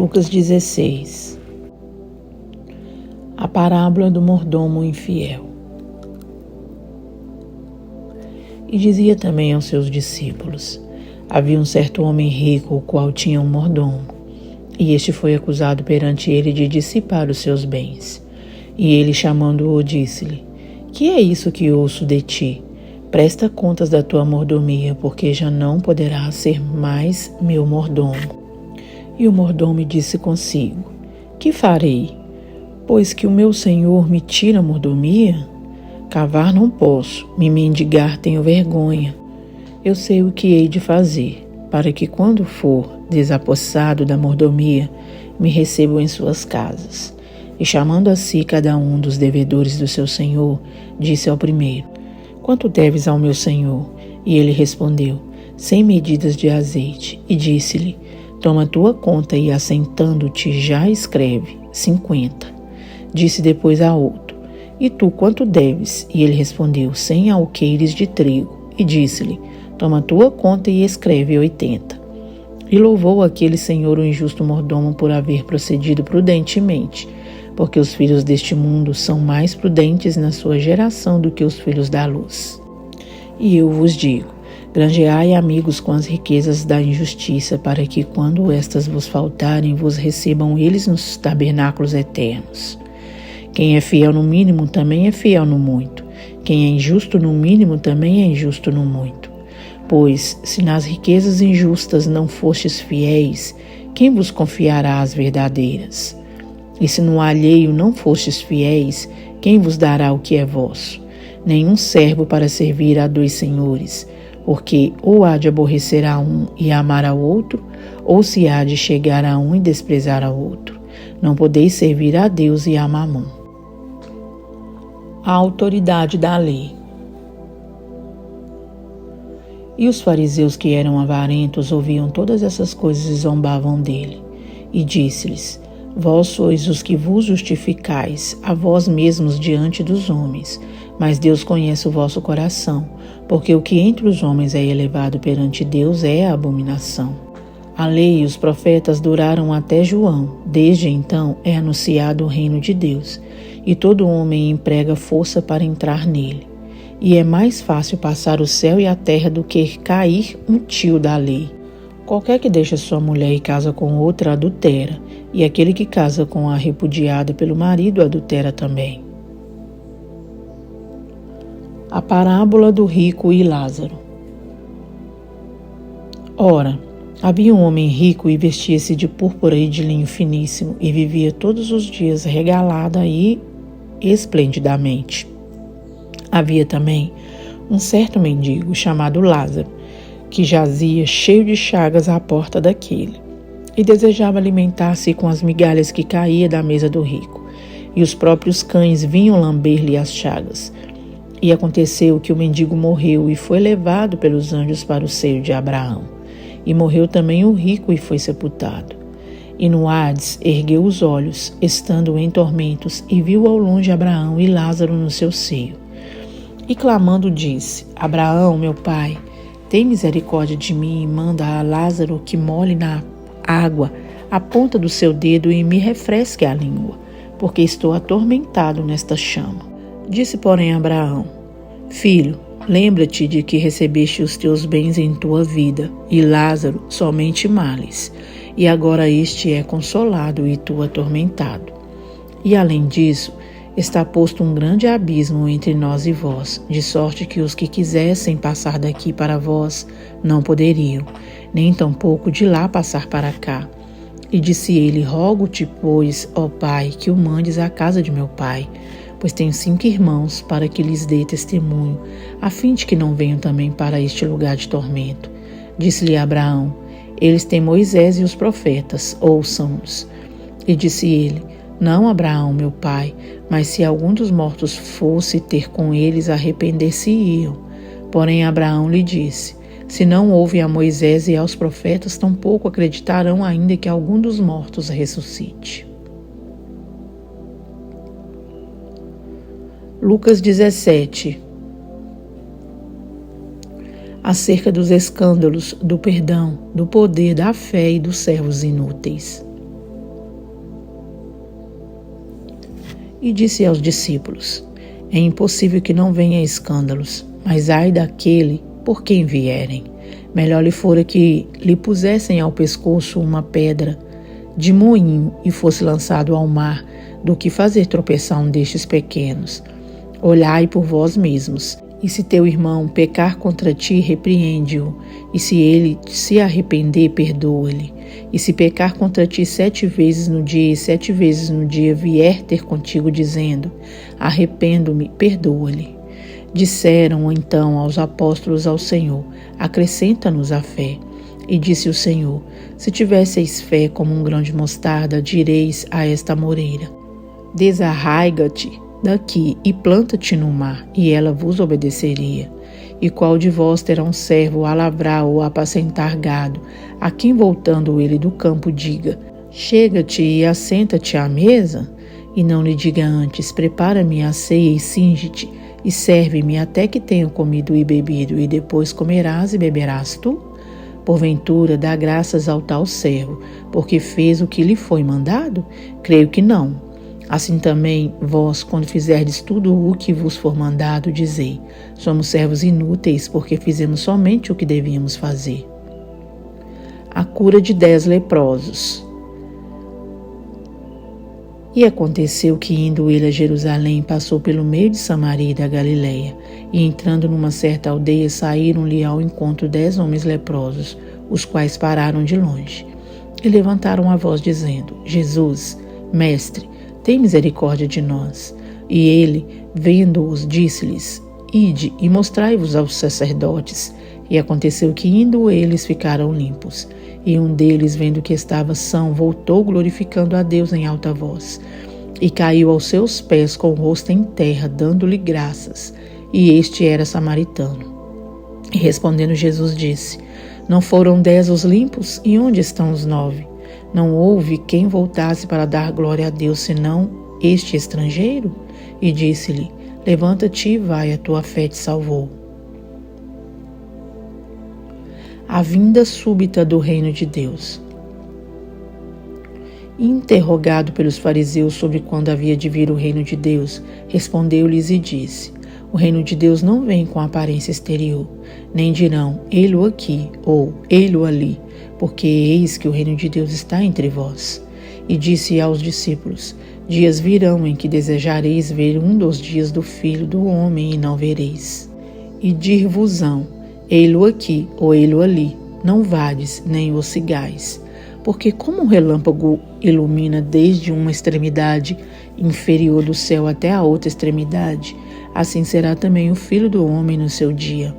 Lucas 16. A parábola do mordomo infiel. E dizia também aos seus discípulos: havia um certo homem rico, o qual tinha um mordomo, e este foi acusado perante ele de dissipar os seus bens. E ele, chamando-o, disse-lhe: que é isso que ouço de ti? Presta contas da tua mordomia, porque já não poderás ser mais meu mordomo. E o mordomo disse consigo: que farei? Pois que o meu senhor me tira a mordomia? Cavar não posso, me mendigar tenho vergonha. Eu sei o que hei de fazer, para que quando for desapossado da mordomia, me recebam em suas casas. E chamando a si cada um dos devedores do seu senhor, disse ao primeiro: quanto deves ao meu senhor? E ele respondeu: 100 medidas de azeite. E disse-lhe: toma tua conta e, assentando-te, já escreve 50. Disse depois a outro: e tu quanto deves? E ele respondeu: 100 alqueires de trigo. E disse-lhe: toma tua conta e escreve 80. E louvou aquele senhor o injusto mordomo por haver procedido prudentemente, porque os filhos deste mundo são mais prudentes na sua geração do que os filhos da luz. E eu vos digo: granjeai amigos com as riquezas da injustiça, para que, quando estas vos faltarem, vos recebam eles nos tabernáculos eternos. Quem é fiel no mínimo também é fiel no muito. Quem é injusto no mínimo também é injusto no muito. Pois, se nas riquezas injustas não fostes fiéis, quem vos confiará as verdadeiras? E se no alheio não fostes fiéis, quem vos dará o que é vosso? Nenhum servo para servir a 2 senhores, porque ou há de aborrecer a um e amar ao outro, ou se há de chegar a um e desprezar ao outro. Não podeis servir a Deus e a Mamon. A autoridade da lei. E os fariseus, que eram avarentos, ouviam todas essas coisas e zombavam dele. E disse-lhes: vós sois os que vos justificais a vós mesmos diante dos homens, mas Deus conhece o vosso coração, porque o que entre os homens é elevado perante Deus é a abominação. A lei e os profetas duraram até João. Desde então é anunciado o reino de Deus, e todo homem emprega força para entrar nele. E é mais fácil passar o céu e a terra do que cair um tio da lei. Qualquer que deixa sua mulher e casa com outra adultera, e aquele que casa com a repudiada pelo marido adultera também. A parábola do rico e Lázaro. Ora, havia um homem rico e vestia-se de púrpura e de linho finíssimo, e vivia todos os dias regalada e esplendidamente. Havia também um certo mendigo chamado Lázaro, que jazia cheio de chagas à porta daquele, e desejava alimentar-se com as migalhas que caía da mesa do rico, e os próprios cães vinham lamber-lhe as chagas. E aconteceu que o mendigo morreu e foi levado pelos anjos para o seio de Abraão. E morreu também o rico e foi sepultado. E no Hades ergueu os olhos, estando em tormentos, e viu ao longe Abraão e Lázaro no seu seio. E clamando disse: Abraão, meu pai, tem misericórdia de mim e manda a Lázaro que molhe na água a ponta do seu dedo e me refresque a língua, porque estou atormentado nesta chama. Disse, porém, Abraão: filho, lembra-te de que recebeste os teus bens em tua vida, e Lázaro somente males, e agora este é consolado e tu atormentado. E além disso, está posto um grande abismo entre nós e vós, de sorte que os que quisessem passar daqui para vós não poderiam, nem tampouco de lá passar para cá. E disse ele: rogo-te, pois, ó Pai, que o mandes à casa de meu pai, pois tenho 5 irmãos, para que lhes dê testemunho, a fim de que não venham também para este lugar de tormento. Disse-lhe Abraão: eles têm Moisés e os profetas, ouçam-nos. E disse ele: não, Abraão, meu pai, mas se algum dos mortos fosse ter com eles, arrepender-se-iam. Porém Abraão lhe disse: se não ouvem a Moisés e aos profetas, tampouco acreditarão ainda que algum dos mortos ressuscite. Lucas 17. Acerca dos escândalos, do perdão, do poder, da fé e dos servos inúteis. E disse aos discípulos: é impossível que não venha escândalos, mas ai daquele por quem vierem. Melhor lhe fora que lhe pusessem ao pescoço uma pedra de moinho e fosse lançado ao mar, do que fazer tropeçar um destes pequenos. Olhai por vós mesmos, e se teu irmão pecar contra ti, repreende-o, e se ele se arrepender, perdoa-lhe. E se pecar contra ti 7 vezes no dia, e 7 vezes no dia vier ter contigo, dizendo: arrependo-me, perdoa-lhe. Disseram então aos apóstolos ao Senhor: acrescenta-nos a fé. E disse o Senhor: se tivesseis fé como um grão de mostarda, direis a esta moreira: desarraiga-te daqui e planta-te no mar, e ela vos obedeceria. E qual de vós terá um servo a lavrar ou a apacentar gado, a quem voltando ele do campo diga: chega-te e assenta-te à mesa? E não lhe diga antes: prepara-me a ceia e cinge-te, e serve-me até que tenha comido e bebido, e depois comerás e beberás tu? Porventura dá graças ao tal servo, porque fez o que lhe foi mandado? Creio que não. Assim também, vós, quando fizerdes tudo o que vos for mandado, dizei: somos servos inúteis, porque fizemos somente o que devíamos fazer. A cura de 10 leprosos. E aconteceu que, indo ele a Jerusalém, passou pelo meio de Samaria e da Galileia, e entrando numa certa aldeia, saíram-lhe ao encontro 10 homens leprosos, os quais pararam de longe. E levantaram a voz, dizendo: Jesus, mestre, tem misericórdia de nós. E ele, vendo-os, disse-lhes: ide e mostrai-vos aos sacerdotes. E aconteceu que, indo eles, ficaram limpos. E um deles, vendo que estava são, voltou glorificando a Deus em alta voz. E caiu aos seus pés com o rosto em terra, dando-lhe graças. E este era samaritano. E respondendo Jesus disse: não foram 10 os limpos? E onde estão os 9? Não houve quem voltasse para dar glória a Deus, senão este estrangeiro? E disse-lhe: levanta-te e vai, a tua fé te salvou. A vinda súbita do reino de Deus. Interrogado pelos fariseus sobre quando havia de vir o reino de Deus, respondeu-lhes e disse: o reino de Deus não vem com aparência exterior, nem dirão: ei-lo aqui ou ei-lo ali, porque eis que o reino de Deus está entre vós. E disse aos discípulos: dias virão em que desejareis ver um dos dias do Filho do Homem e não vereis. E dir-vos-ão: ei-lo aqui ou ei-lo ali, não vades nem o sigais. Porque como um relâmpago ilumina desde uma extremidade inferior do céu até a outra extremidade, assim será também o Filho do Homem no seu dia.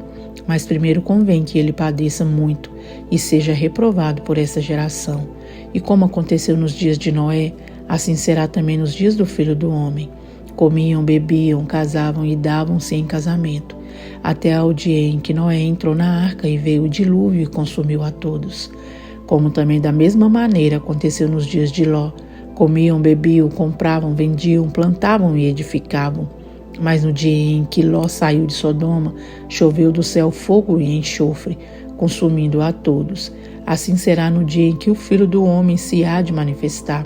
Mas primeiro convém que ele padeça muito e seja reprovado por essa geração. E como aconteceu nos dias de Noé, assim será também nos dias do Filho do Homem. Comiam, bebiam, casavam e davam-se em casamento, até ao dia em que Noé entrou na arca e veio o dilúvio e consumiu a todos. Como também da mesma maneira aconteceu nos dias de Ló. Comiam, bebiam, compravam, vendiam, plantavam e edificavam. Mas no dia em que Ló saiu de Sodoma, choveu do céu fogo e enxofre, consumindo a todos. Assim será no dia em que o Filho do Homem se há de manifestar.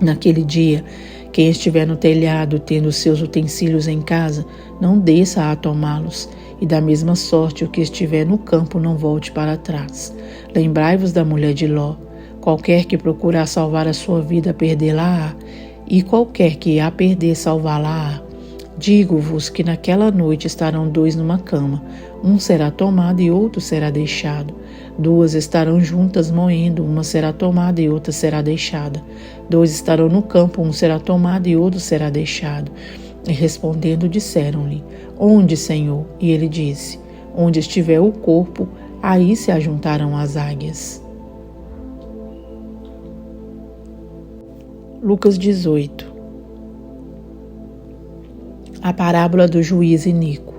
Naquele dia, quem estiver no telhado, tendo seus utensílios em casa, não desça a tomá-los. E da mesma sorte, o que estiver no campo não volte para trás. Lembrai-vos da mulher de Ló. Qualquer que procurar salvar a sua vida, perdê-la-á, e qualquer que a perder, salvá-la-á. Digo-vos que naquela noite estarão 2 numa cama, um será tomado e outro será deixado. 2 estarão juntas moendo, uma será tomada e outra será deixada. 2 estarão no campo, um será tomado e outro será deixado. E respondendo, disseram-lhe: onde, Senhor? E ele disse: onde estiver o corpo, aí se ajuntarão as águias. Lucas 18. A parábola do juiz iníquo.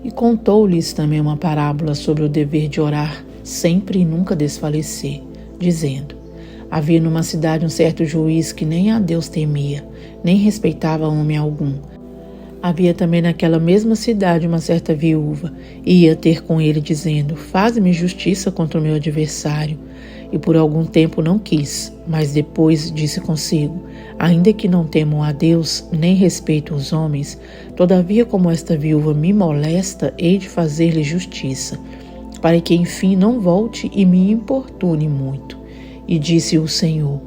E contou-lhes também uma parábola sobre o dever de orar sempre e nunca desfalecer, dizendo: havia numa cidade um certo juiz que nem a Deus temia, nem respeitava homem algum. Havia também naquela mesma cidade uma certa viúva, e ia ter com ele dizendo: faze-me justiça contra o meu adversário. e por algum tempo não quis, mas depois disse consigo: ainda que não temo a Deus, nem respeito os homens, todavia como esta viúva me molesta, hei de fazer-lhe justiça, para que enfim não volte e me importune muito. E disse o Senhor: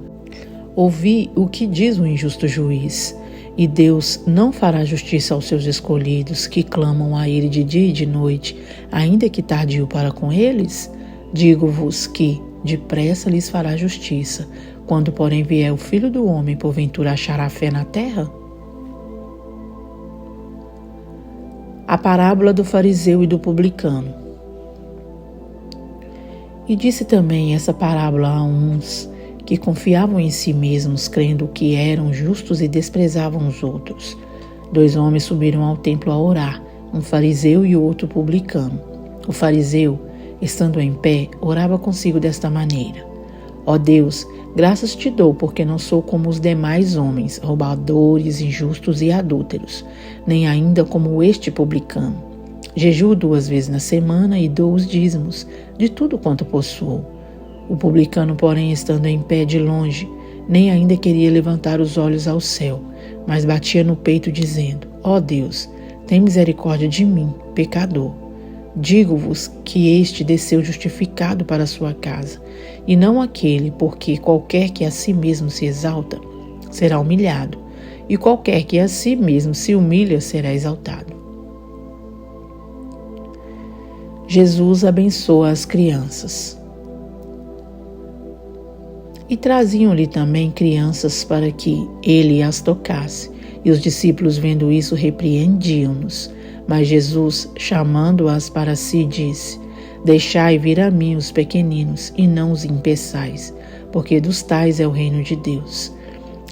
ouvi o que diz o injusto juiz. E Deus não fará justiça aos seus escolhidos, que clamam a Ele de dia e de noite, ainda que tardio para com eles? Digo-vos que depressa lhes fará justiça. Quando, porém, vier o Filho do Homem, porventura achará fé na terra? A parábola do fariseu e do publicano. E disse também essa parábola a uns que confiavam em si mesmos, crendo que eram justos e desprezavam os outros. 2 homens subiram ao templo a orar, um fariseu e o outro publicano. O fariseu, estando em pé, orava consigo desta maneira: ó Deus, graças te dou, porque não sou como os demais homens, roubadores, injustos e adúlteros, nem ainda como este publicano. Jejuo 2 vezes na semana e dou os dízimos de tudo quanto possuo. O publicano, porém, estando em pé de longe, nem ainda queria levantar os olhos ao céu, mas batia no peito, dizendo: ó Deus, tem misericórdia de mim, pecador. Digo-vos que este desceu justificado para a sua casa, e não aquele, porque qualquer que a si mesmo se exalta, será humilhado, e qualquer que a si mesmo se humilha, será exaltado. Jesus abençoa as crianças. E traziam-lhe também crianças para que ele as tocasse. E os discípulos, vendo isso, repreendiam-nos. Mas Jesus, chamando-as para si, disse: deixai vir a mim os pequeninos, e não os impeçais, porque dos tais é o reino de Deus.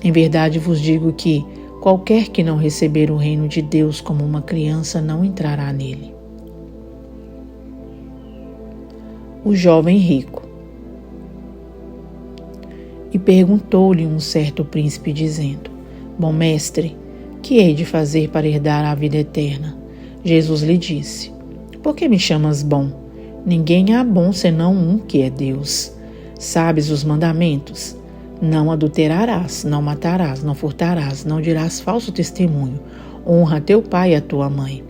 Em verdade vos digo que qualquer que não receber o reino de Deus como uma criança não entrará nele. O jovem rico. E perguntou-lhe um certo príncipe, dizendo: bom mestre, que hei de fazer para herdar a vida eterna? Jesus lhe disse: por que me chamas bom? Ninguém há bom senão um, que é Deus. Sabes os mandamentos? Não adulterarás, não matarás, não furtarás, não dirás falso testemunho, honra teu pai e a tua mãe.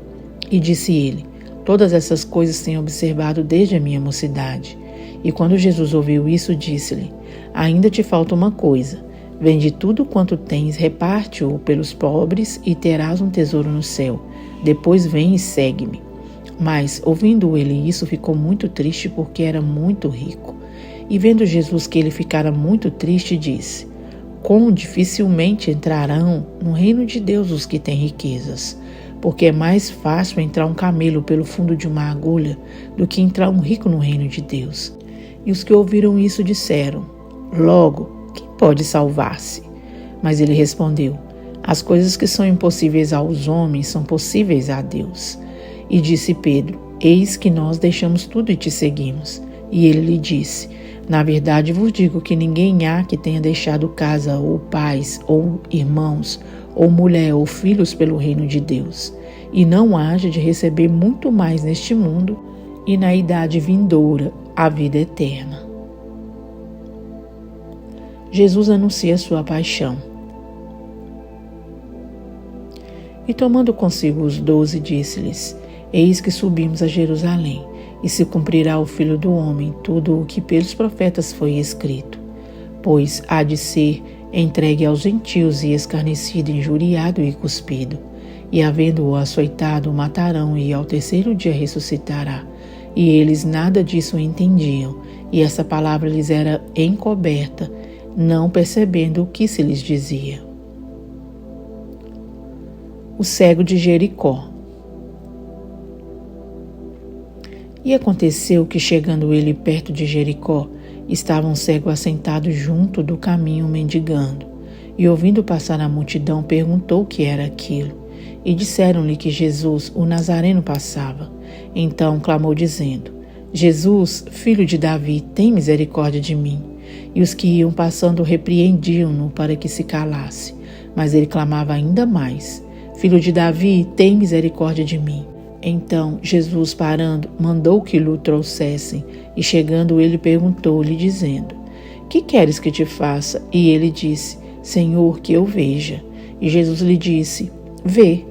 E disse ele: todas essas coisas tenho observado desde a minha mocidade. E quando Jesus ouviu isso, disse-lhe: ainda te falta uma coisa. Vende tudo quanto tens, reparte-o pelos pobres e terás um tesouro no céu. Depois vem e segue-me. Mas, ouvindo ele isso, ficou muito triste, porque era muito rico. E vendo Jesus que ele ficara muito triste, disse: quão dificilmente entrarão no reino de Deus os que têm riquezas. Porque é mais fácil entrar um camelo pelo fundo de uma agulha do que entrar um rico no reino de Deus. E os que ouviram isso disseram: logo, quem pode salvar-se? Mas ele respondeu: as coisas que são impossíveis aos homens são possíveis a Deus. E disse Pedro: eis que nós deixamos tudo e te seguimos. E ele lhe disse: na verdade vos digo que ninguém há que tenha deixado casa, ou pais, ou irmãos, ou mulher, ou filhos pelo reino de Deus, e não haja de receber muito mais neste mundo e na idade vindoura a vida eterna. Jesus anuncia sua paixão. E tomando consigo os 12, disse-lhes: eis que subimos a Jerusalém, e se cumprirá ao Filho do Homem tudo o que pelos profetas foi escrito. Pois há de ser entregue aos gentios e escarnecido, injuriado e cuspido. E havendo-o açoitado, o matarão, e ao terceiro dia ressuscitará. E eles nada disso entendiam, e essa palavra lhes era encoberta, não percebendo o que se lhes dizia. O cego de Jericó. E aconteceu que, chegando ele perto de Jericó, estava um cego assentado junto do caminho mendigando. E ouvindo passar a multidão, perguntou o que era aquilo. E disseram-lhe que Jesus, o Nazareno, passava. Então clamou dizendo: Jesus, filho de Davi, tem misericórdia de mim. E os que iam passando repreendiam-no para que se calasse. Mas ele clamava ainda mais: Filho de Davi, tem misericórdia de mim. Então Jesus, parando, mandou que lhe trouxessem, e chegando ele perguntou-lhe, dizendo: Que queres que te faça? E ele disse: Senhor, que eu veja. E Jesus lhe disse: Vê,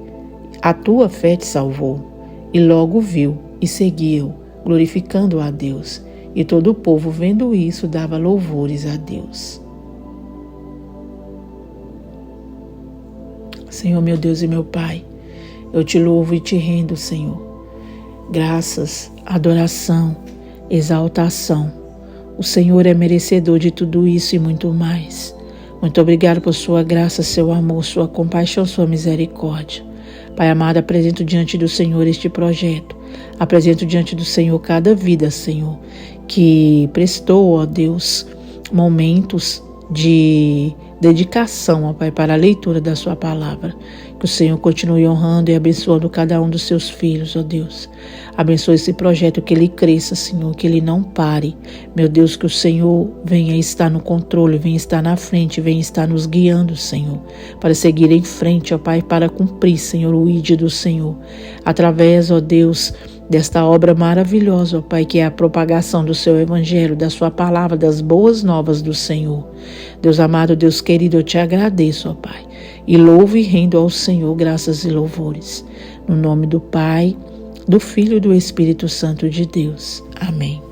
a tua fé te salvou. E logo viu e seguiu, glorificando a Deus. E todo o povo, vendo isso, dava louvores a Deus. Senhor, meu Deus e meu Pai, eu te louvo e te rendo, Senhor. Graças, adoração, exaltação. O Senhor é merecedor de tudo isso e muito mais. Muito obrigado por sua graça, seu amor, sua compaixão, sua misericórdia. Pai amado, apresento diante do Senhor este projeto. Apresento diante do Senhor cada vida, Senhor, que prestou, ó Deus, momentos de dedicação, ó Pai, para a leitura da sua palavra. Que o Senhor continue honrando e abençoando cada um dos seus filhos, ó Deus. Abençoe esse projeto, que ele cresça, Senhor, que ele não pare. Meu Deus, que o Senhor venha estar no controle, venha estar na frente, venha estar nos guiando, Senhor, para seguir em frente, ó Pai, para cumprir, Senhor, o ID do Senhor. Através, ó Deus, desta obra maravilhosa, ó Pai, que é a propagação do seu evangelho, da sua palavra, das boas novas do Senhor. Deus amado, Deus querido, eu te agradeço, ó Pai, e louvo e rendo ao Senhor graças e louvores. No nome do Pai, do Filho e do Espírito Santo de Deus. Amém.